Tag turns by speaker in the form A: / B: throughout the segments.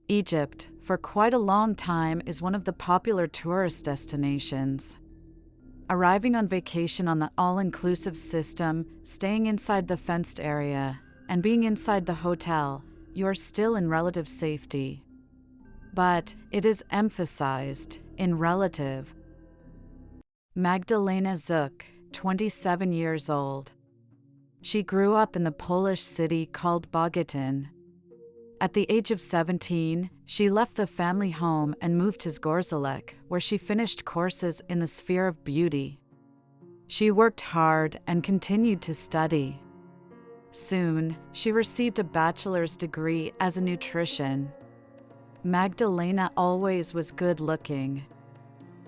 A: Egypt, for quite a long time, is one of the popular tourist destinations. Arriving on vacation on the all-inclusive system, staying inside the fenced area, and being inside the hotel, you are still in relative safety. But it is emphasized in relative. Magdalena Zuk, 27 years old. She grew up in the Polish city called Bogatin. At the age of 17, she left the family home and moved to Zgorzelec, where she finished courses in the sphere of beauty. She worked hard and continued to study. Soon, she received a bachelor's degree as a nutrition. Magdalena always was good-looking.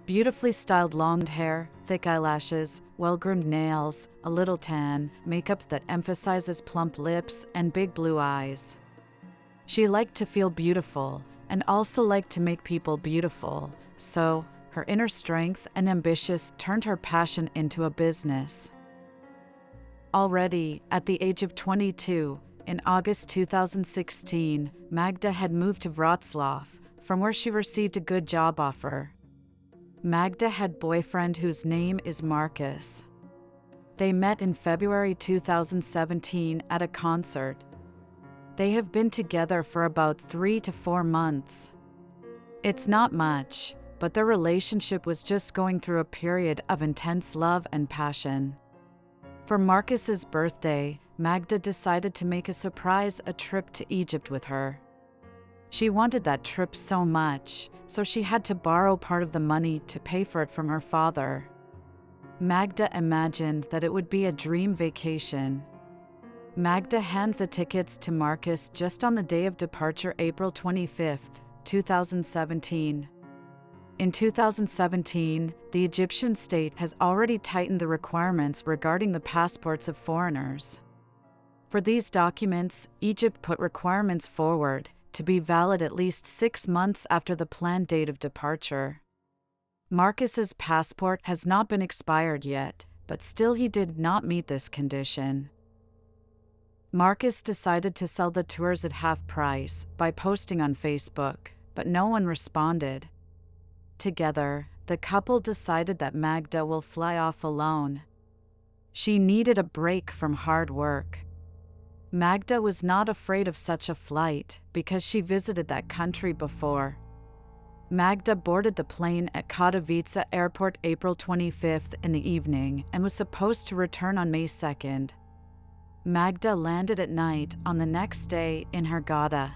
A: Beautifully styled long hair, thick eyelashes, well-groomed nails, a little tan, makeup that emphasizes plump lips, and big blue eyes. She liked to feel beautiful, and also liked to make people beautiful, so her inner strength and ambition turned her passion into a business. Already, at the age of 22, in August 2016, Magda had moved to Wrocław, from where she received a good job offer. Magda had a boyfriend whose name is Marcus. They met in February 2017 at a concert. They have been together for about 3 to 4 months. It's not much, but their relationship was just going through a period of intense love and passion. For Marcus's birthday, Magda decided to make a trip to Egypt with her. She wanted that trip so much, so she had to borrow part of the money to pay for it from her father. Magda imagined that it would be a dream vacation. Magda handed the tickets to Marcus just on the day of departure, April 25, 2017. In 2017, the Egyptian state has already tightened the requirements regarding the passports of foreigners. For these documents, Egypt put requirements forward to be valid at least 6 months after the planned date of departure. Marcus's passport has not been expired yet, but still he did not meet this condition. Marcus decided to sell the tours at half price by posting on Facebook, but no one responded. Together, the couple decided that Magda will fly off alone. She needed a break from hard work. Magda was not afraid of such a flight because she visited that country before. Magda boarded the plane at Katowice Airport April 25th in the evening and was supposed to return on May 2nd. Magda landed at night on the next day in Hurghada.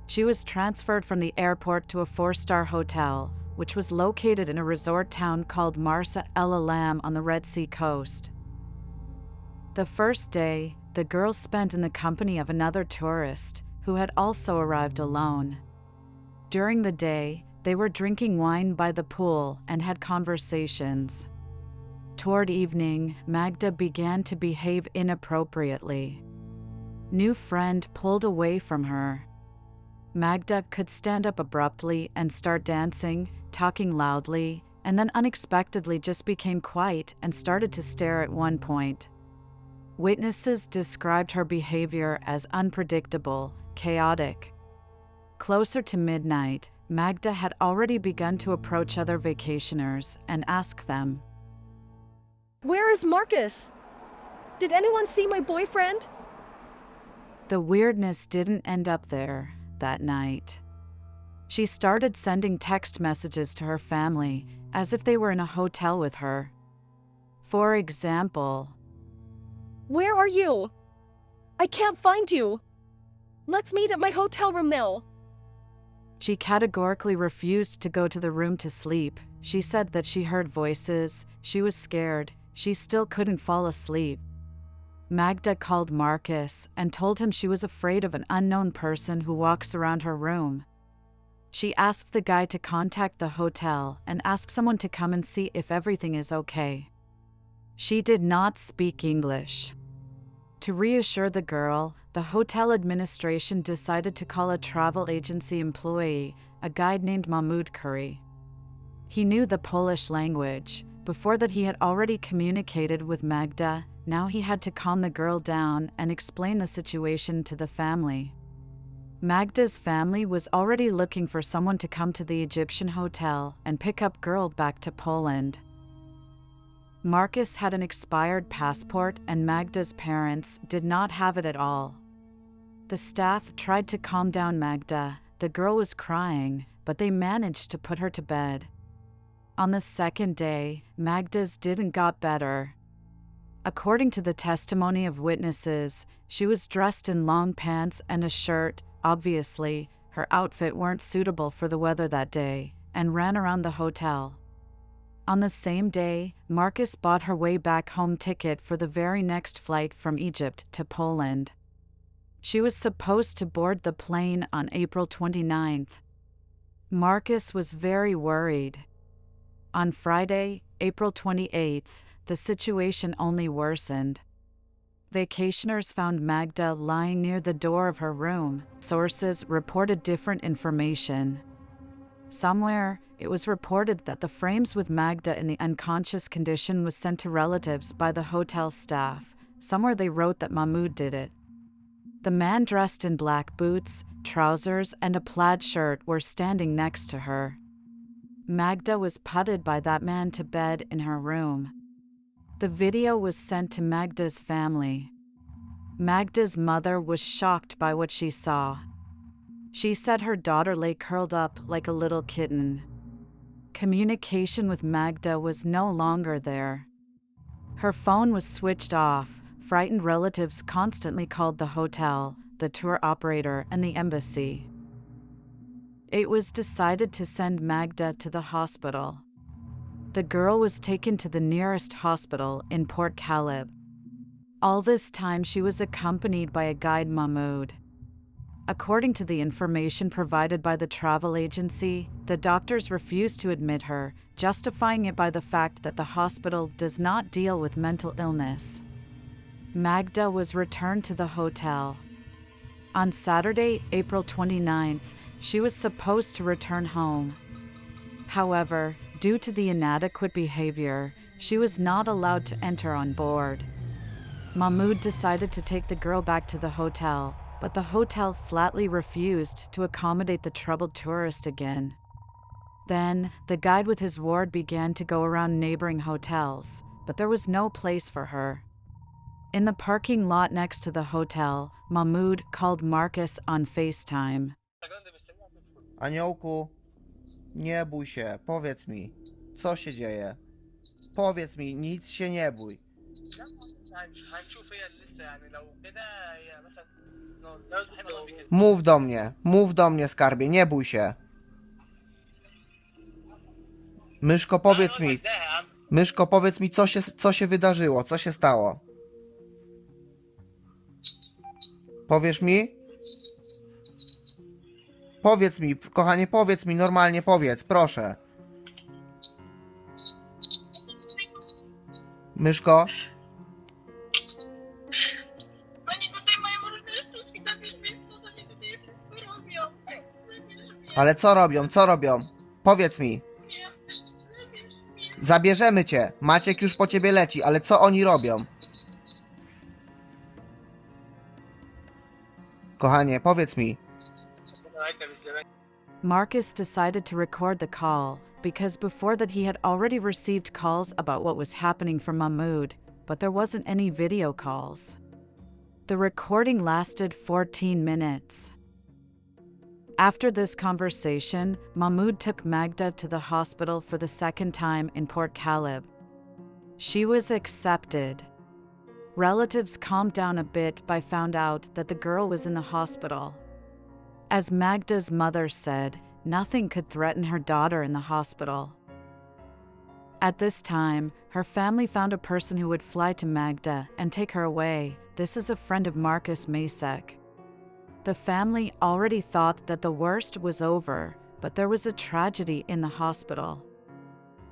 A: She was transferred from the airport to a 4-star hotel, which was located in a resort town called Marsa El Alam on the Red Sea coast. The first day, the girl spent in the company of another tourist who had also arrived alone. During the day, they were drinking wine by the pool and had conversations. Toward evening, Magda began to behave inappropriately. New friend pulled away from her. Magda could stand up abruptly and start dancing, talking loudly, and then unexpectedly just became quiet and started to stare at one point. Witnesses described her behavior as unpredictable, chaotic. Closer to midnight, Magda had already begun to approach other vacationers and ask them,
B: "Where is Marcus? Did anyone see my boyfriend?"
A: The weirdness didn't end up there that night. She started sending text messages to her family as if they were in a hotel with her. For example,
B: "Where are you? I can't find you. Let's meet at my hotel room now."
A: She categorically refused to go to the room to sleep. She said that she heard voices, she was scared, she still couldn't fall asleep. Magda called Marcus and told him she was afraid of an unknown person who walks around her room. She asked the guy to contact the hotel and ask someone to come and see if everything is okay. She did not speak English. To reassure the girl, the hotel administration decided to call a travel agency employee, a guide named Mahmoud Curry. He knew the Polish language. Before that, he had already communicated with Magda. Now he had to calm the girl down and explain the situation to the family. Magda's family was already looking for someone to come to the Egyptian hotel and pick up girl back to Poland. Marcus had an expired passport and Magda's parents did not have it at all. The staff tried to calm down Magda. The girl was crying, but they managed to put her to bed. On the second day, Magda's didn't got better. According to the testimony of witnesses, she was dressed in long pants and a shirt. Obviously, her outfit weren't suitable for the weather that day, and ran around the hotel. On the same day, Marcus bought her way back home ticket for the very next flight from Egypt to Poland. She was supposed to board the plane on April 29th. Marcus was very worried. On Friday, April 28th, the situation only worsened. Vacationers found Magda lying near the door of her room. Sources reported different information. Somewhere, it was reported that the frames with Magda in the unconscious condition was sent to relatives by the hotel staff. Somewhere they wrote that Mahmoud did it. The man dressed in black boots, trousers, and a plaid shirt were standing next to her. Magda was putted by that man to bed in her room. The video was sent to Magda's family. Magda's mother was shocked by what she saw. She said her daughter lay curled up like a little kitten. Communication with Magda was no longer there. Her phone was switched off. Frightened relatives constantly called the hotel, the tour operator, and the embassy. It was decided to send Magda to the hospital. The girl was taken to the nearest hospital in Port Caleb. All this time she was accompanied by a guide, Mahmoud. According to the information provided by the travel agency, the doctors refused to admit her, justifying it by the fact that the hospital does not deal with mental illness. Magda was returned to the hotel. On Saturday, April 29th, she was supposed to return home. However, due to the inadequate behavior, she was not allowed to enter on board. Mahmoud decided to take the girl back to the hotel, but the hotel flatly refused to accommodate the troubled tourist again. Then, the guide with his ward began to go around neighboring hotels, but there was no place for her. In the parking lot next to the hotel, Mahmoud called Marcus on FaceTime.
C: Aniołku, nie bój się, powiedz mi, co się dzieje? Powiedz mi, nic się nie bój. Mów do mnie, skarbie, nie bój się. Myszko, powiedz mi, co się wydarzyło, co się stało? Powiesz mi? Powiedz mi, kochanie, powiedz mi, normalnie powiedz, proszę. Myszko?
D: Oni tutaj mają różne sztuczki, zabierz mnie stąd, oni tutaj wszystko robią.
C: Ale co robią? Powiedz mi. Zabierzemy cię. Maciek już po ciebie leci, ale co oni robią? Kochanie, powiedz mi.
A: Marcus decided to record the call because before that he had already received calls about what was happening from Mahmoud, but there wasn't any video calls. The recording lasted 14 minutes. After this conversation, Mahmoud took Magda to the hospital for the second time in Port Caleb. She was accepted. Relatives calmed down a bit by found out that the girl was in the hospital. As Magda's mother said, nothing could threaten her daughter in the hospital. At this time, her family found a person who would fly to Magda and take her away. This is a friend of MrsMystic. The family already thought that the worst was over, but there was a tragedy in the hospital.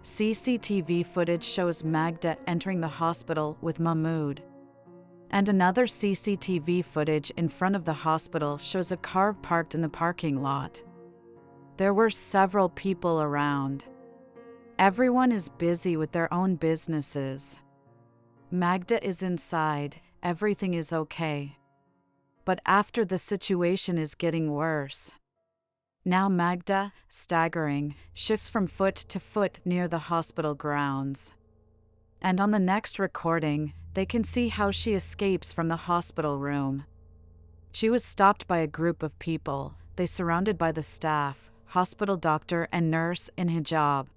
A: CCTV footage shows Magda entering the hospital with Mahmoud. And another CCTV footage in front of the hospital shows a car parked in the parking lot. There were several people around. Everyone is busy with their own businesses. Magda is inside. Everything is okay. but after the situation is getting worse. Now Magda, staggering, shifts from foot to foot near the hospital grounds. And on the next recording, they can see how she escapes from the hospital room. She was stopped by a group of people. They surrounded by the staff, hospital doctor and nurse in hijab.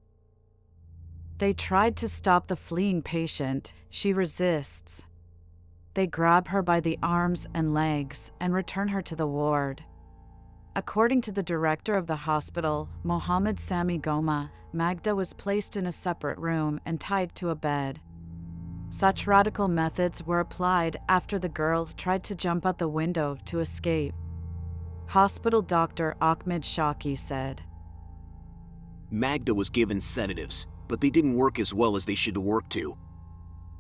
A: They tried to stop the fleeing patient. She resists. They grab her by the arms and legs and return her to the ward. According to the director of the hospital, Mohammed Sami Goma, Magda was placed in a separate room and tied to a bed. Such radical methods were applied after the girl tried to jump out the window to escape. Hospital doctor Ahmed Shaki said,
E: Magda was given sedatives, but they didn't work as well as they should work to.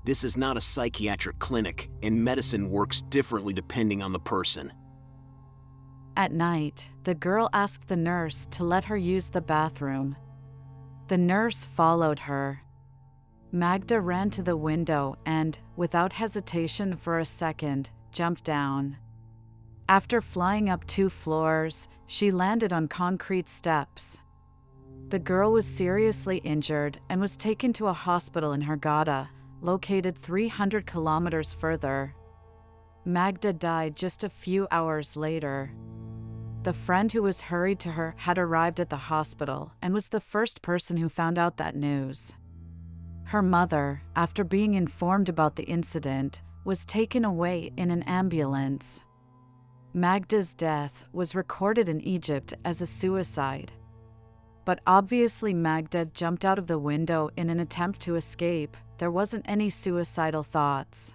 E: This is not a psychiatric clinic, and medicine works differently depending on the person.
A: At night, the girl asked the nurse to let her use the bathroom. The nurse followed her. Magda ran to the window and, without hesitation for a second, jumped down. After flying up 2 floors, she landed on concrete steps. The girl was seriously injured and was taken to a hospital in Hurghada, located 300 kilometers further. Magda died just a few hours later. The friend who was hurried to her had arrived at the hospital and was the first person who found out that news. Her mother, after being informed about the incident, was taken away in an ambulance. Magda's death was recorded in Egypt as a suicide. But obviously Magda jumped out of the window in an attempt to escape. There wasn't any suicidal thoughts.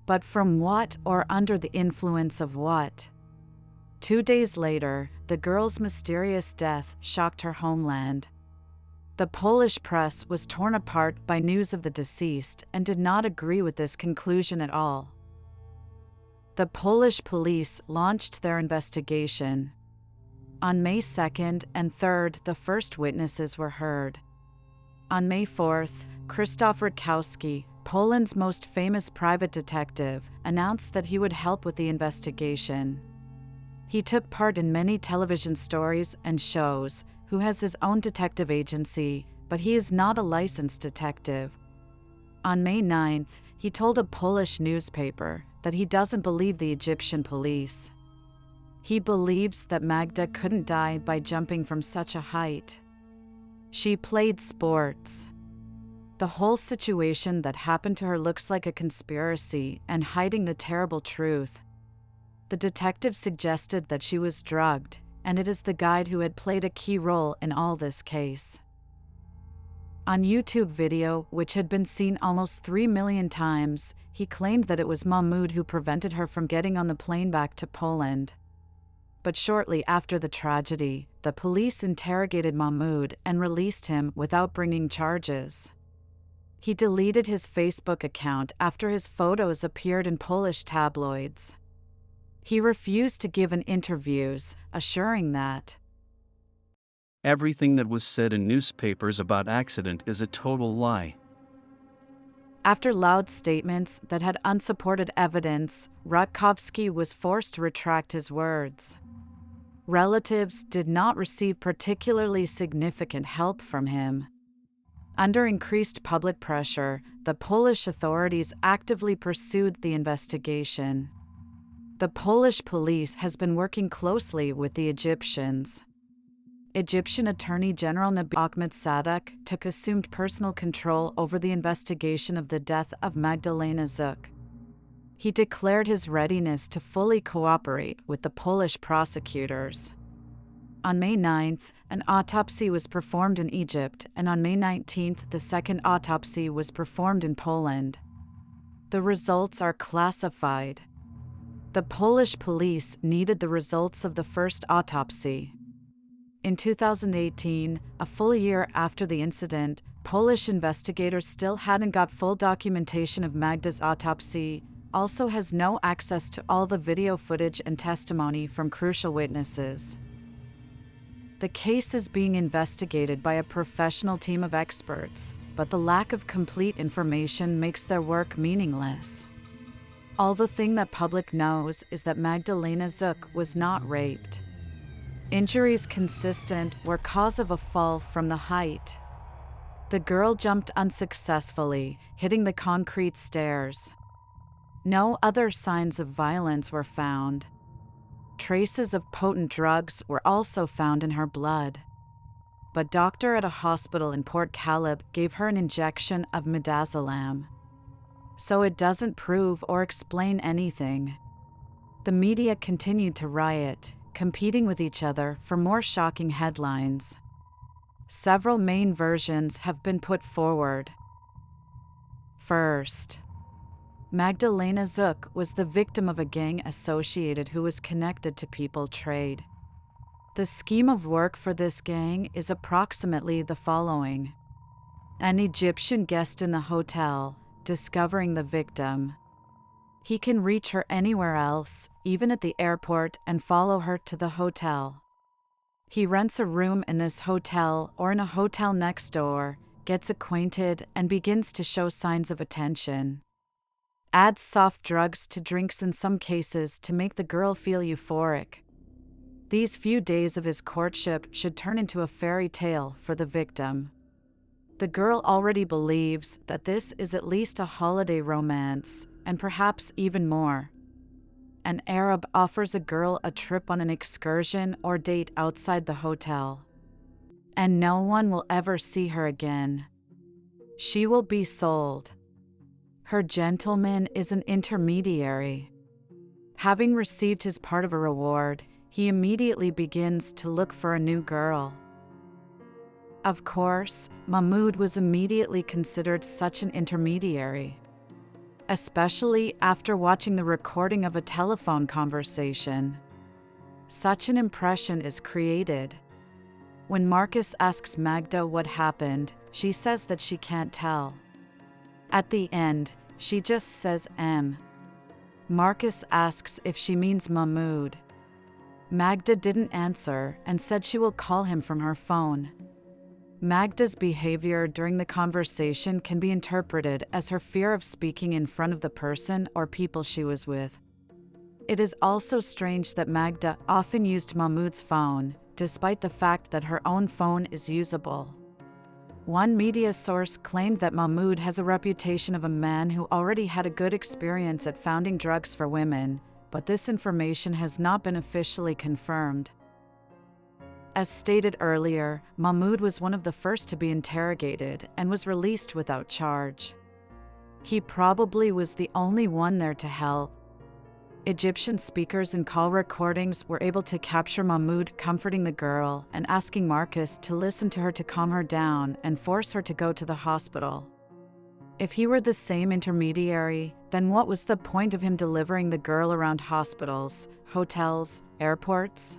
A: But from what or under the influence of what? 2 days later, the girl's mysterious death shocked her homeland. The Polish press was torn apart by news of the deceased and did not agree with this conclusion at all. The Polish police launched their investigation. On May 2nd and 3rd, the first witnesses were heard. On May 4th, Krzysztof Rutkowski, Poland's most famous private detective, announced that he would help with the investigation. He took part in many television stories and shows, who has his own detective agency, but he is not a licensed detective. On May 9th, he told a Polish newspaper that he doesn't believe the Egyptian police. He believes that Magda couldn't die by jumping from such a height. She played sports. The whole situation that happened to her looks like a conspiracy and hiding the terrible truth. The detective suggested that she was drugged, and it is the guide who had played a key role in all this case. On YouTube video, which had been seen almost 3 million times, he claimed that it was Mahmoud who prevented her from getting on the plane back to Poland. But shortly after the tragedy, the police interrogated Mahmoud and released him without bringing charges. He deleted his Facebook account after his photos appeared in Polish tabloids. He refused to give interviews, assuring that
F: everything that was said in newspapers about accident is a total lie.
A: After loud statements that had unsupported evidence, Rutkowski was forced to retract his words. Relatives did not receive particularly significant help from him. Under increased public pressure, the Polish authorities actively pursued the investigation. The Polish police has been working closely with the Egyptians. Egyptian Attorney General Ahmed Sadek took assumed personal control over the investigation of the death of Magdalena Zuk. He declared his readiness to fully cooperate with the Polish prosecutors. On May 9th, an autopsy was performed in Egypt, and on May 19th, the second autopsy was performed in Poland. The results are classified. The Polish police needed the results of the first autopsy. In 2018, a full year after the incident, Polish investigators still hadn't got full documentation of Magda's autopsy, also has no access to all the video footage and testimony from crucial witnesses. The case is being investigated by a professional team of experts, but the lack of complete information makes their work meaningless. All the thing that public knows is that Magdalena Zuk was not raped. Injuries consistent were cause of a fall from the height. The girl jumped unsuccessfully, hitting the concrete stairs. No other signs of violence were found. Traces of potent drugs were also found in her blood. But doctor at a hospital in Port Caleb gave her an injection of midazolam. So it doesn't prove or explain anything. The media continued to riot, competing with each other for more shocking headlines. Several main versions have been put forward. First, Magdalena Zuk was the victim of a gang associated who was connected to people trade. The scheme of work for this gang is approximately the following. An Egyptian guest in the hotel, discovering the victim. He can reach her anywhere else, even at the airport, and follow her to the hotel. He rents a room in this hotel or in a hotel next door, gets acquainted, and begins to show signs of attention. Adds soft drugs to drinks in some cases to make the girl feel euphoric. These few days of his courtship should turn into a fairy tale for the victim. The girl already believes that this is at least a holiday romance, and perhaps even more. An Arab offers a girl a trip on an excursion or date outside the hotel. And no one will ever see her again. She will be sold. Her gentleman is an intermediary. Having received his part of a reward, he immediately begins to look for a new girl. Of course, Mahmoud was immediately considered such an intermediary, especially after watching the recording of a telephone conversation. Such an impression is created. When Marcus asks Magda what happened, she says that she can't tell. At the end, she just says M. Marcus asks if she means Mahmoud. Magda didn't answer and said she will call him from her phone. Magda's behavior during the conversation can be interpreted as her fear of speaking in front of the person or people she was with. It is also strange that Magda often used Mahmoud's phone, despite the fact that her own phone is usable. One media source claimed that Mahmoud has a reputation of a man who already had a good experience at founding drugs for women, but this information has not been officially confirmed. As stated earlier, Mahmoud was one of the first to be interrogated and was released without charge. He probably was the only one there to help. Egyptian speakers and call recordings were able to capture Mahmoud comforting the girl and asking Marcus to listen to her to calm her down and force her to go to the hospital. If he were the same intermediary, then what was the point of him delivering the girl around hospitals, hotels, airports?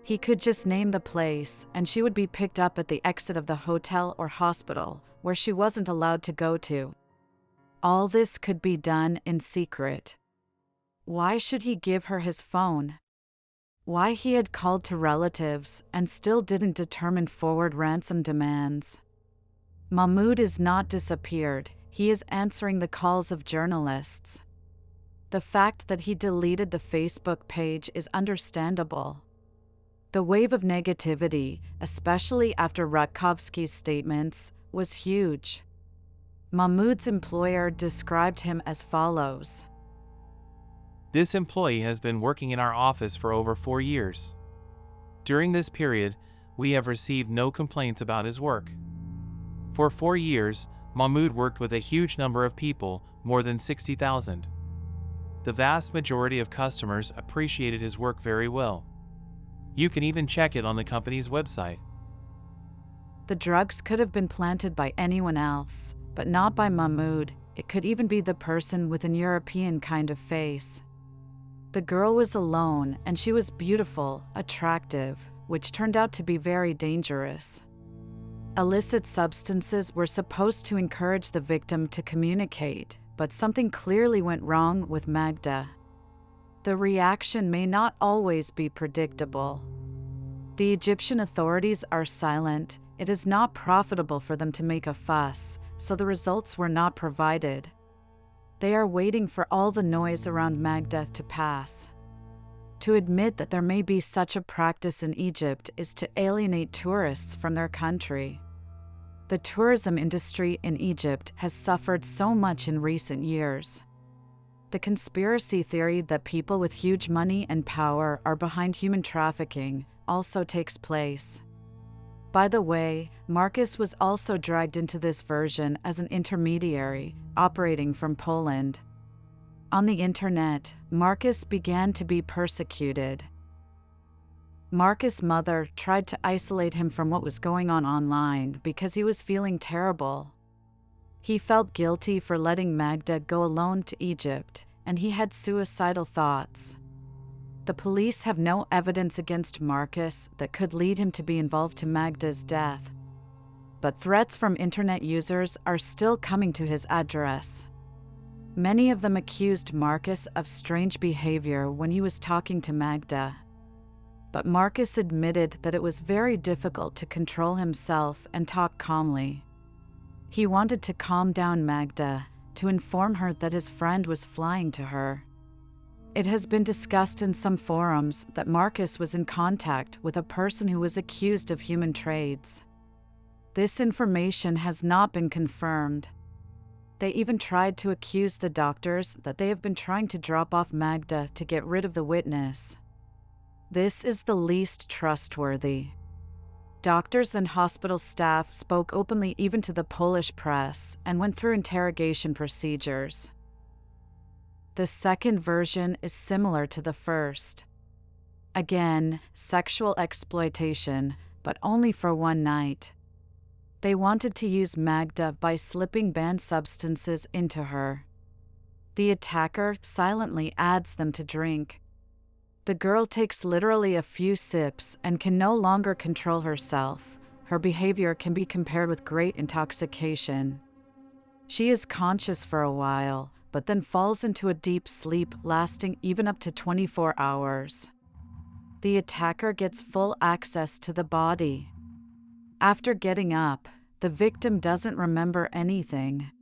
A: He could just name the place, and she would be picked up at the exit of the hotel or hospital, where she wasn't allowed to go to. All this could be done in secret. Why should he give her his phone? Why he had called to relatives and still didn't determine forward ransom demands? Mahmoud is not disappeared, he is answering the calls of journalists. The fact that he deleted the Facebook page is understandable. The wave of negativity, especially after Rutkovsky's statements, was huge. Mahmoud's employer described him as follows.
G: This employee has been working in our office for over 4 years. During this period, we have received no complaints about his work. For 4 years, Mahmoud worked with a huge number of people, more than 60,000. The vast majority of customers appreciated his work very well. You can even check it on the company's website.
A: The drugs could have been planted by anyone else, but not by Mahmoud. It could even be the person with an European kind of face. The girl was alone, and she was beautiful, attractive, which turned out to be very dangerous. Illicit substances were supposed to encourage the victim to communicate, but something clearly went wrong with Magda. The reaction may not always be predictable. The Egyptian authorities are silent. It is not profitable for them to make a fuss, so the results were not provided. They are waiting for all the noise around Magda to pass. To admit that there may be such a practice in Egypt is to alienate tourists from their country. The tourism industry in Egypt has suffered so much in recent years. The conspiracy theory that people with huge money and power are behind human trafficking also takes place. By the way, Marcus was also dragged into this version as an intermediary, operating from Poland. On the internet, Marcus began to be persecuted. Marcus' mother tried to isolate him from what was going on online because he was feeling terrible. He felt guilty for letting Magda go alone to Egypt, and he had suicidal thoughts. The police have no evidence against Marcus that could lead him to be involved in Magda's death. But threats from internet users are still coming to his address. Many of them accused Marcus of strange behavior when he was talking to Magda. But Marcus admitted that it was very difficult to control himself and talk calmly. He wanted to calm down Magda, to inform her that his friend was flying to her. It has been discussed in some forums that Marcus was in contact with a person who was accused of human trades. This information has not been confirmed. They even tried to accuse the doctors that they have been trying to drop off Magda to get rid of the witness. This is the least trustworthy. Doctors and hospital staff spoke openly even to the Polish press and went through interrogation procedures. The second version is similar to the first. Again, sexual exploitation, but only for one night. They wanted to use Magda by slipping banned substances into her. The attacker silently adds them to drink. The girl takes literally a few sips and can no longer control herself. Her behavior can be compared with great intoxication. She is conscious for a while, but then falls into a deep sleep lasting even up to 24 hours. The attacker gets full access to the body. After getting up, the victim doesn't remember anything.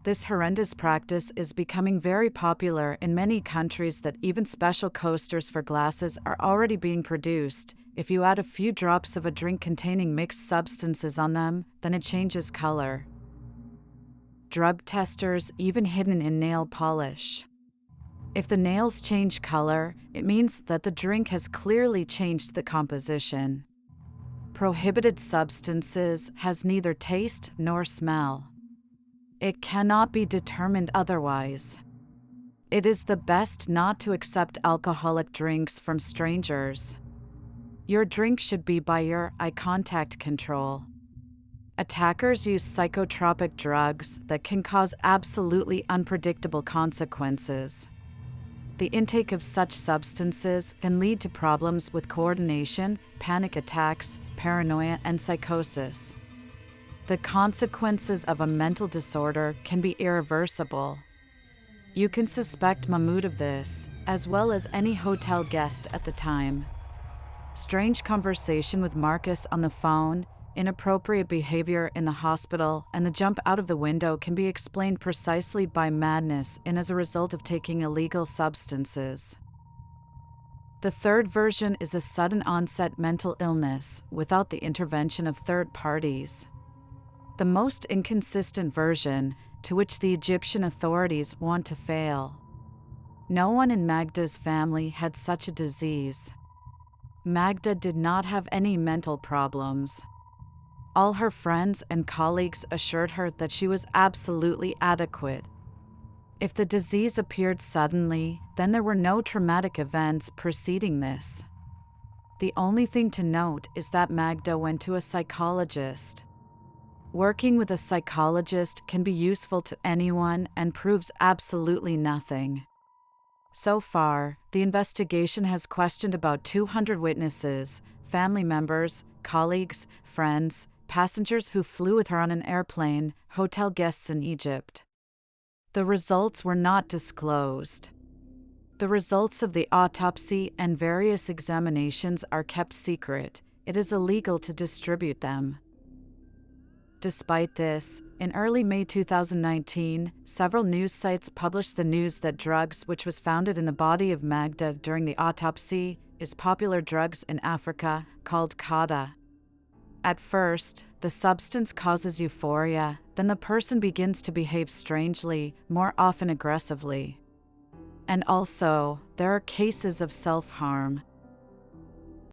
A: This horrendous practice is becoming very popular in many countries that even special coasters for glasses are already being produced. If you add a few drops of a drink containing mixed substances on them, then it changes color. Drug testers even hidden in nail polish. If the nails change color, it means that the drink has clearly changed the composition. Prohibited substances has neither taste nor smell. It cannot be determined otherwise. It is the best not to accept alcoholic drinks from strangers. Your drink should be by your eye contact control. Attackers use psychotropic drugs that can cause absolutely unpredictable consequences. The intake of such substances can lead to problems with coordination, panic attacks, paranoia, and psychosis. The consequences of a mental disorder can be irreversible. You can suspect Mahmoud of this, as well as any hotel guest at the time. Strange conversation with Marcus on the phone, inappropriate behavior in the hospital, and the jump out of the window can be explained precisely by madness and as a result of taking illegal substances. The third version is a sudden onset mental illness without the intervention of third parties. The most inconsistent version, to which the Egyptian authorities want to fail. No one in Magda's family had such a disease. Magda did not have any mental problems. All her friends and colleagues assured her that she was absolutely adequate. If the disease appeared suddenly, then there were no traumatic events preceding this. The only thing to note is that Magda went to a psychologist. Working with a psychologist can be useful to anyone and proves absolutely nothing. So far, the investigation has questioned about 200 witnesses, family members, colleagues, friends, passengers who flew with her on an airplane, hotel guests in Egypt. The results were not disclosed. The results of the autopsy and various examinations are kept secret. It is illegal to distribute them. Despite this, in early May 2019, several news sites published the news that drugs which was found in the body of Magda during the autopsy is popular drugs in Africa called kata. At first, the substance causes euphoria, then the person begins to behave strangely, more often aggressively. And also, there are cases of self-harm.